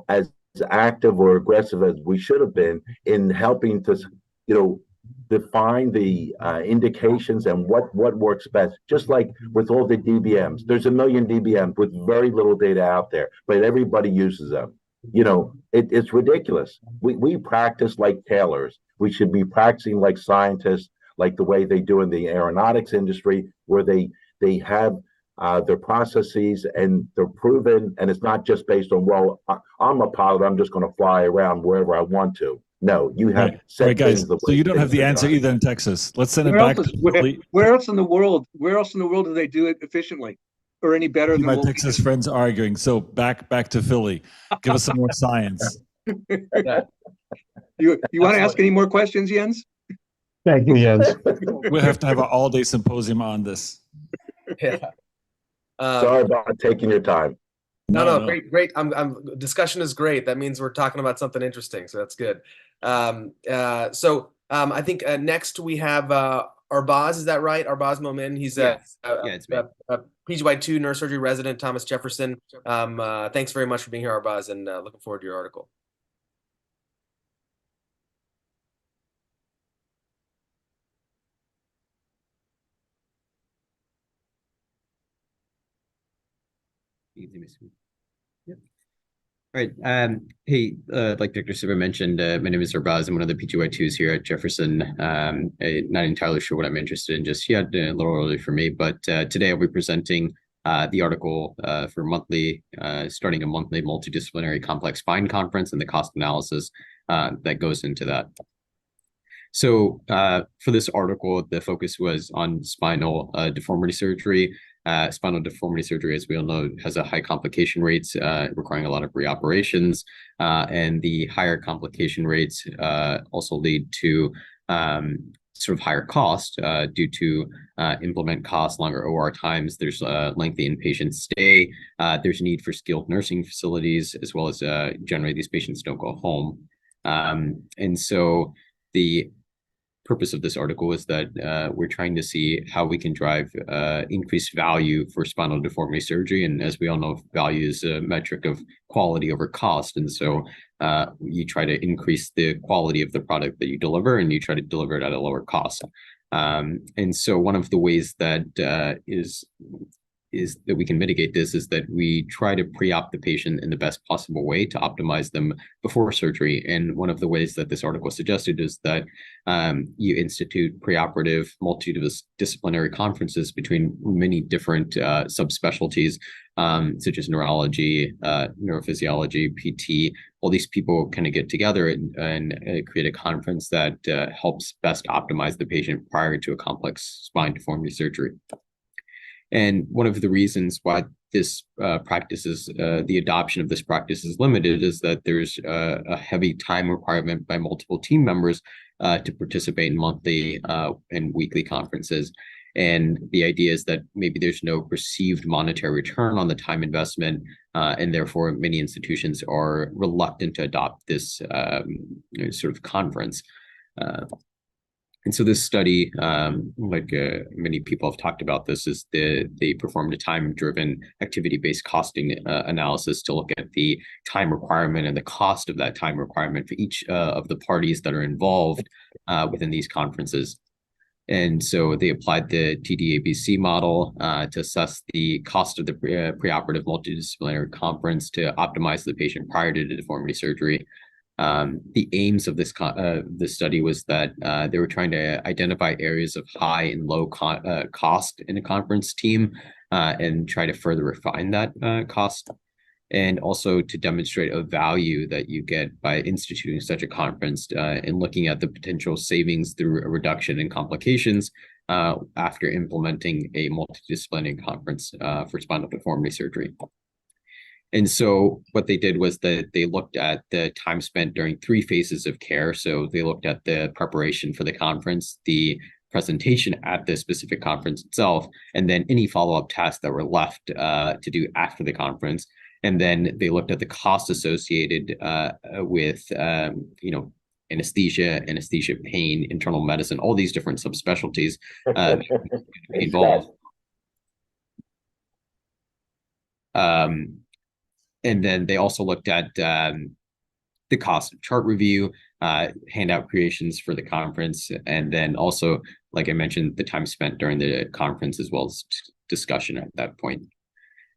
as active or aggressive as we should have been in helping to, you know, define the indications and what works best. Just like with all the DBMs, there's a million DBMs with very little data out there, but everybody uses them. You know, it's ridiculous. We practice like tailors. We should be practicing like scientists, like the way they do in the aeronautics industry, where they have their processes and they're proven, and it's not just based on, well, I'm a pilot, I'm just going to fly around wherever I want to. No, you have right, guys. So you don't have the answer either in Texas. Let's send it back. Where else in the world? Where else in the world do they do it efficiently, or any better than my Texas friends arguing? So back to Philly. Give us some more science. You want to ask any more questions, Jens? Thank you, Jens. We'll have to have an all-day symposium on this. Yeah. Sorry about taking your time. No, great. Discussion is great. That means we're talking about something interesting, so that's good. I think next we have Arbaz. Is that right? Arbaz Momin. He's it's me. PGY2 neurosurgery resident, Thomas Jefferson. Thanks very much for being here, Arbaz, and looking forward to your article. Yep. All right. Hey, like Dr. Siva mentioned, my name is Arbaz. I'm one of the PGY2s here at Jefferson. I'm not entirely sure what I'm interested in just yet, a little early for me, but today I'll be presenting the article for starting a monthly multidisciplinary complex spine conference and the cost analysis that goes into that. So for this article, the focus was on spinal deformity surgery. Spinal deformity surgery, as we all know, has a high complication rates, requiring a lot of reoperations, and the higher complication rates also lead to sort of higher cost due to implement costs, longer OR times. There's lengthy inpatient stay. There's need for skilled nursing facilities, as well as generally these patients don't go home. And so the purpose of this article is that we're trying to see how we can drive increased value for spinal deformity surgery. And as we all know, value is a metric of quality over cost. And so you try to increase the quality of the product that you deliver, and you try to deliver it at a lower cost. And so one of the ways that is that we can mitigate this is that we try to pre-op the patient in the best possible way to optimize them before surgery. And one of the ways that this article suggested is that you institute preoperative multidisciplinary conferences between many different subspecialties, such as neurology, neurophysiology, PT. All these people kind of get together and create a conference that helps best optimize the patient prior to a complex spine deformity surgery. And one of the reasons why this practice is, the adoption of this practice is limited is that there's a heavy time requirement by multiple team members to participate in monthly and weekly conferences. And the idea is that maybe there's no perceived monetary return on the time investment, and therefore many institutions are reluctant to adopt this sort of conference. And so this study, many people have talked about this, is they performed a time-driven activity-based costing analysis to look at the time requirement and the cost of that time requirement for each of the parties that are involved within these conferences. And so they applied the TDABC model to assess the cost of the preoperative multidisciplinary conference to optimize the patient prior to the deformity surgery. The aims of this study was that they were trying to identify areas of high and low cost in a conference team and try to further refine that cost, and also to demonstrate a value that you get by instituting such a conference and looking at the potential savings through a reduction in complications after implementing a multidisciplinary conference for spinal deformity surgery. And so what they did was that they looked at the time spent during 3 phases of care. So they looked at the preparation for the conference, the presentation at the specific conference itself, and then any follow-up tasks that were left to do after the conference. And then they looked at the costs associated with, anesthesia, pain, internal medicine, all these different subspecialties involved. And then they also looked at the cost of chart review, handout creations for the conference, and then also, like I mentioned, the time spent during the conference as well as discussion at that point.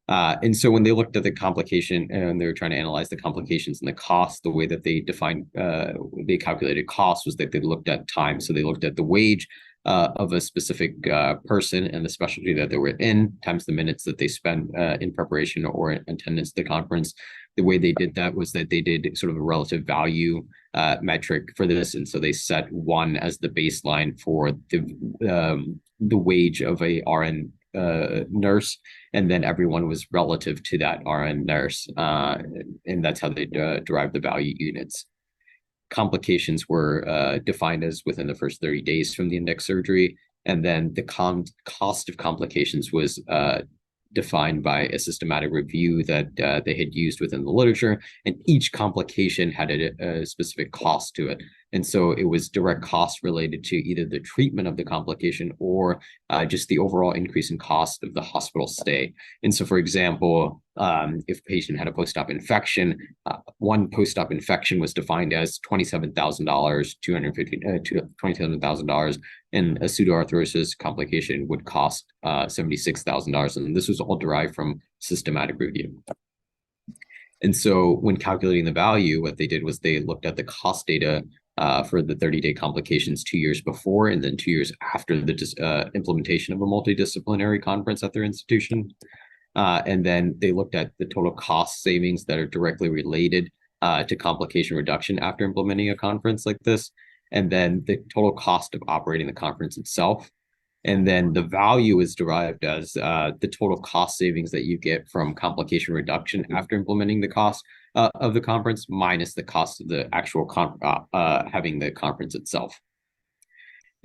And so when they looked at the complication and they were trying to analyze the complications and the cost, the way that they defined, they calculated cost was that they looked at time. So they looked at the wage of a specific person and the specialty that they were in, times the minutes that they spent in preparation or attendance to the conference. The way they did that was that they did sort of a relative value metric for this. And so they set 1 as the baseline for the wage of a RN nurse, and then everyone was relative to that RN nurse. And that's how they derived the value units. Complications were defined as within the first 30 days from the index surgery. And then the cost of complications was defined by a systematic review that they had used within the literature. And each complication had a specific cost to it. And so it was direct cost related to either the treatment of the complication or just the overall increase in cost of the hospital stay. And so, for example, if a patient had a post-op infection, one post-op infection was defined as $27,000, $27,000, and a pseudoarthrosis complication would cost $76,000. And this was all derived from systematic review. And so when calculating the value, what they did was they looked at the cost data for the 30-day complications 2 years before and then 2 years after the implementation of a multidisciplinary conference at their institution. And then they looked at the total cost savings that are directly related to complication reduction after implementing a conference like this, and then the total cost of operating the conference itself. And then the value is derived as the total cost savings that you get from complication reduction after implementing the cost of the conference minus the cost of the actual having the conference itself.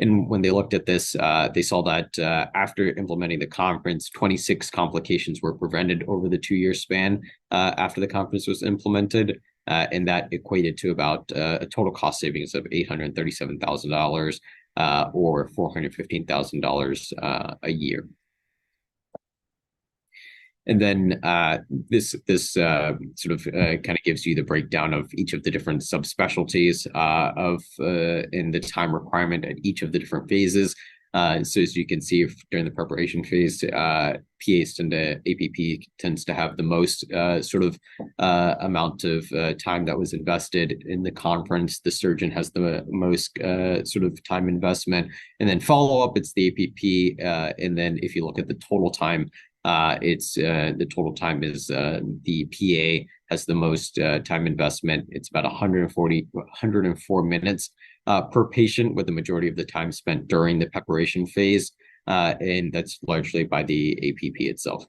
And when they looked at this, they saw that after implementing the conference, 26 complications were prevented over the 2-year span after the conference was implemented. And that equated to about a total cost savings of $837,000 or $415,000 a year. And then this sort of kind of gives you the breakdown of each of the different subspecialties in the time requirement at each of the different phases. So as you can see, during the preparation phase, PAs APP tends to have the most amount of time that was invested in the conference. The surgeon has the most sort of time investment, and then follow up, it's the APP. And then if you look at the total time, the total time is the PA has the most time investment. It's about 104 minutes per patient, with the majority of the time spent during the preparation phase. And that's largely by the APP itself.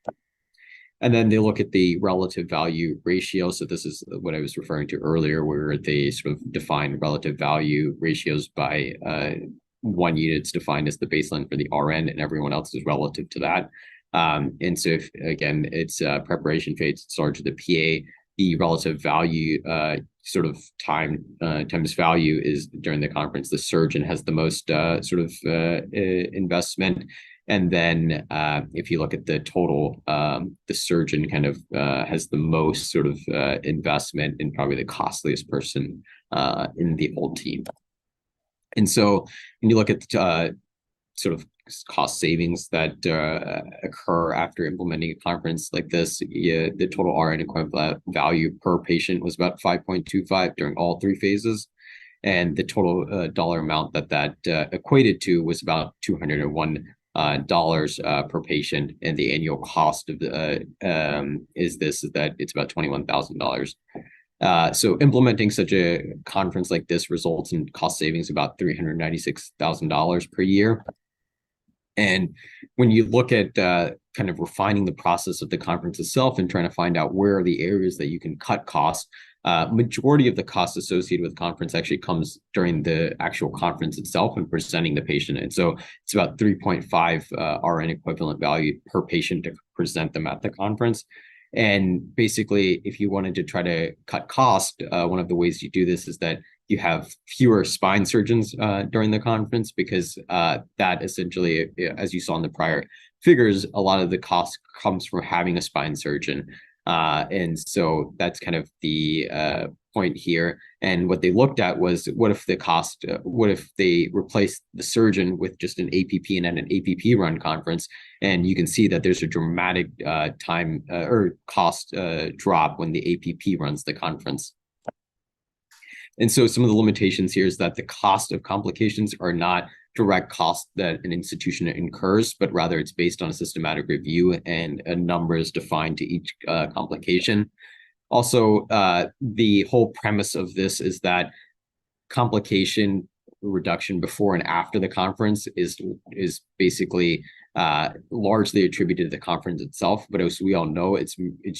And then they look at the relative value ratio. So this is what I was referring to earlier, where they sort of define relative value ratios by 1 unit's defined as the baseline for the RN, and everyone else is relative to that. And so if, again, it's preparation phase, it's largely the PA. The relative value sort of time times value is during the conference. The surgeon has the most investment. And then if you look at the total, the surgeon kind of has the most sort of investment, and probably the costliest person in the whole team. And so when you look at sort of cost savings that occur after implementing a conference like this, the total RN equivalent value per patient was about 5.25 during all 3 phases. And the total dollar amount that equated to was about $201 per patient. And the annual cost of the is that it's about $21,000. So implementing such a conference like this results in cost savings about $396,000 per year. And when you look at kind of refining the process of the conference itself and trying to find out where are the areas that you can cut costs, majority of the costs associated with conference actually comes during the actual conference itself and presenting the patient. And so it's about 3.5 RN equivalent value per patient to present them at the conference. And basically, if you wanted to try to cut cost, one of the ways you do this is that you have fewer spine surgeons during the conference, because that essentially, as you saw in the prior figures, a lot of the cost comes from having a spine surgeon. And so that's kind of the point here. And what they looked at was, what if they replaced the surgeon with just an APP and an APP run conference? And you can see that there's a dramatic time or cost drop when the APP runs the conference. And so some of the limitations here is that the cost of complications are not direct costs that an institution incurs, but rather it's based on a systematic review, and a number is defined to each complication. Also, the whole premise of this is that complication reduction before and after the conference is basically largely attributed to the conference itself. But as we all know, it's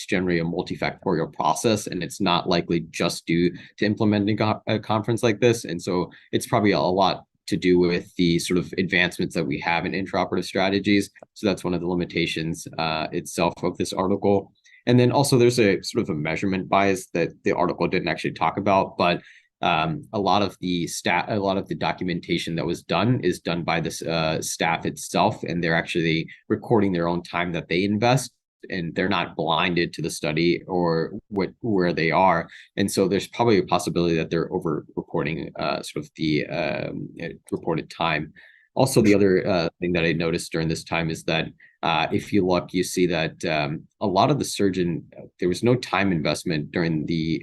generally a multifactorial process, and it's not likely just due to implementing a conference like this. And so it's probably a lot to do with the sort of advancements that we have in intraoperative strategies. So that's one of the limitations itself of this article. And then also there's a sort of a measurement bias that the article didn't actually talk about, but a lot of the documentation that was done is done by the staff itself, and they're actually recording their own time that they invest, and they're not blinded to the study or where they are. And so there's probably a possibility that they're over reporting sort of the reported time. Also, the other thing that I noticed during this time is that if you look, you see that a lot of the surgeon, there was no time investment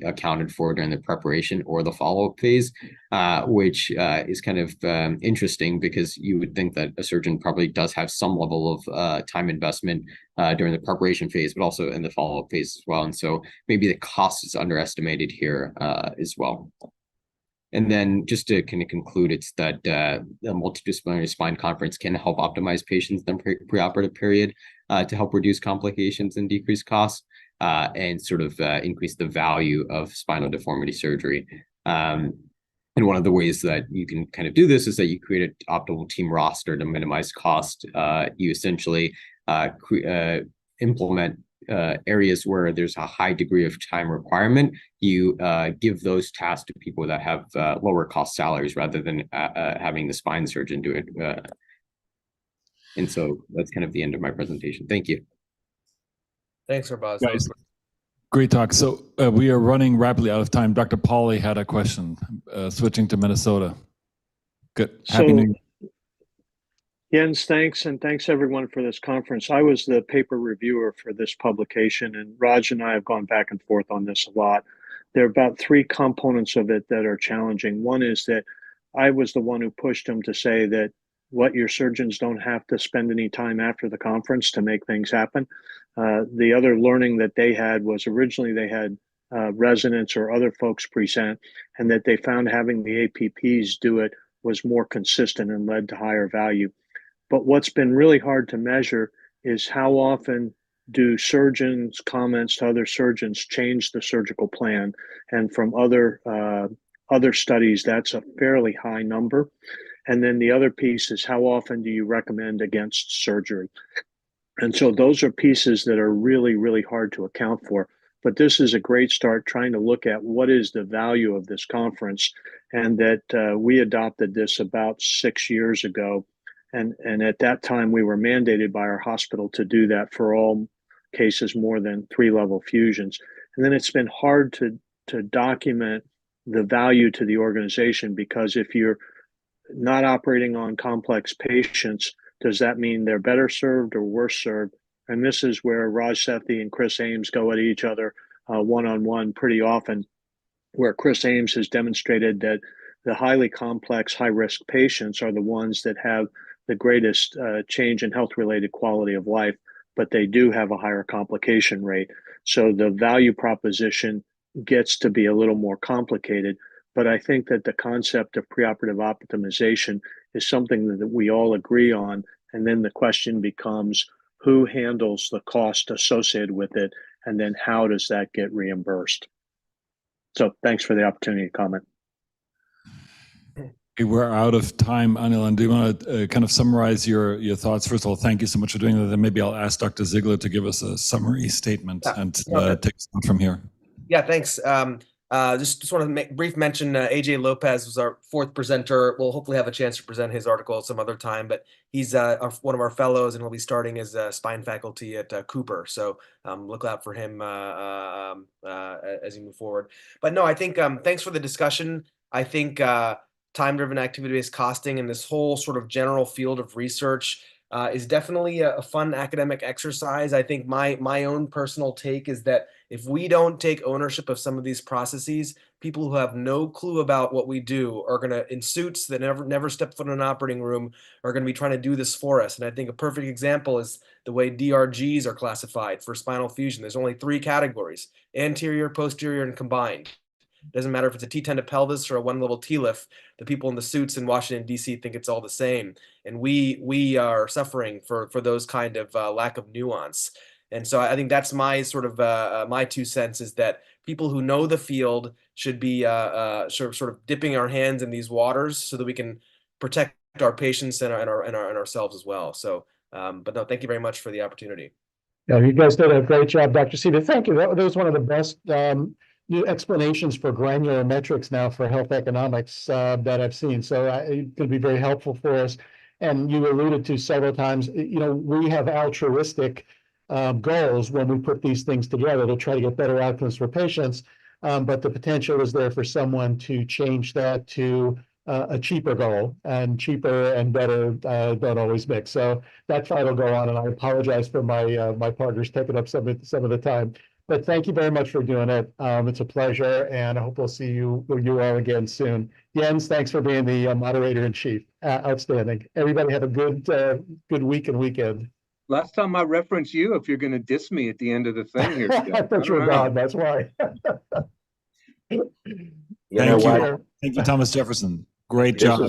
accounted for during the preparation or the follow-up phase, which is kind of interesting, because you would think that a surgeon probably does have some level of time investment during the preparation phase, but also in the follow-up phase as well. And so maybe the cost is underestimated here as well. And then just to kind of conclude, it's that the multidisciplinary spine conference can help optimize patients in the preoperative period to help reduce complications and decrease costs, and sort of increase the value of spinal deformity surgery. And one of the ways that you can kind of do this is that you create an optimal team roster to minimize cost. You essentially implement areas where there's a high degree of time requirement. You give those tasks to people that have lower cost salaries rather than having the spine surgeon do it. And so that's kind of the end of my presentation. Thank you. Thanks, Arbaz. Guys, great talk. So we are running rapidly out of time. Dr. Pauly had a question, switching to Minnesota. Good. Happy New Year. Jens, thanks, and thanks everyone for this conference. I was the paper reviewer for this publication, and Raj and I have gone back and forth on this a lot. There are about 3 components of it that are challenging. One is that I was the one who pushed him to say that your surgeons don't have to spend any time after the conference to make things happen. The other learning that they had was originally they had residents or other folks present, and that they found having the APPs do it was more consistent and led to higher value. But what's been really hard to measure is how often do surgeons' comments to other surgeons change the surgical plan. And from other studies, that's a fairly high number. And then the other piece is how often do you recommend against surgery? And so those are pieces that are really, really hard to account for. But this is a great start trying to look at what is the value of this conference, and that we adopted this about 6 years ago. And at that time, we were mandated by our hospital to do that for all cases more than 3-level fusions. And then it's been hard to document the value to the organization, because if you're not operating on complex patients, does that mean they're better served or worse served? And this is where Raj Sethi and Chris Ames go at each other one-on-one pretty often, where Chris Ames has demonstrated that the highly complex, high-risk patients are the ones that have the greatest change in health-related quality of life, but they do have a higher complication rate. So the value proposition gets to be a little more complicated. But I think that the concept of preoperative optimization is something that we all agree on. And then the question becomes, who handles the cost associated with it? And then how does that get reimbursed? So thanks for the opportunity to comment. Okay, we're out of time, Ahilan. Do you want to kind of summarize your thoughts? First of all, thank you so much for doing that. Then maybe I'll ask Dr. Ziegler to give us a summary statement and take us on from here. Yeah, thanks. Just want to make brief mention, AJ Lopez was our 4th presenter. We'll hopefully have a chance to present his article some other time, but he's one of our fellows, and he'll be starting his spine faculty at Cooper. So look out for him as you move forward. But no, I think thanks for the discussion. I think time-driven activity-based costing and this whole sort of general field of research is definitely a fun academic exercise. I think my own personal take is that if we don't take ownership of some of these processes, people who have no clue about what we do are going to, in suits that never step foot in an operating room, are going to be trying to do this for us. And I think a perfect example is the way DRGs are classified for spinal fusion. There's only 3 categories: anterior, posterior, and combined. Doesn't matter if it's a T10 to pelvis or a 1-level TLIF. The people in the suits in Washington, D.C. think it's all the same. And we are suffering for those kind of lack of nuance. And so I think that's my sort of my 2 cents, is that people who know the field should be sort of dipping our hands in these waters so that we can protect our patients and ourselves as well. So, but no, thank you very much for the opportunity. Yeah, you guys did a great job, Dr. Sethi. Thank you. That was one of the best new explanations for granular metrics now for health economics that I've seen. So it's going to be very helpful for us. And you alluded to several times, we have altruistic goals when we put these things together to try to get better outcomes for patients. But the potential is there for someone to change that to a cheaper goal, and cheaper and better don't always mix. So that fight will go on, and I apologize for my partners taking up some of the time. But thank you very much for doing it. It's a pleasure, and I hope we'll see you all again soon. Jens, thanks for being the moderator in chief. Outstanding. Everybody have a good week and weekend. Last time I referenced you, if you're going to diss me at the end of the thing here. I thought you were gone. That's why. Thank you, Thomas Jefferson. Great job.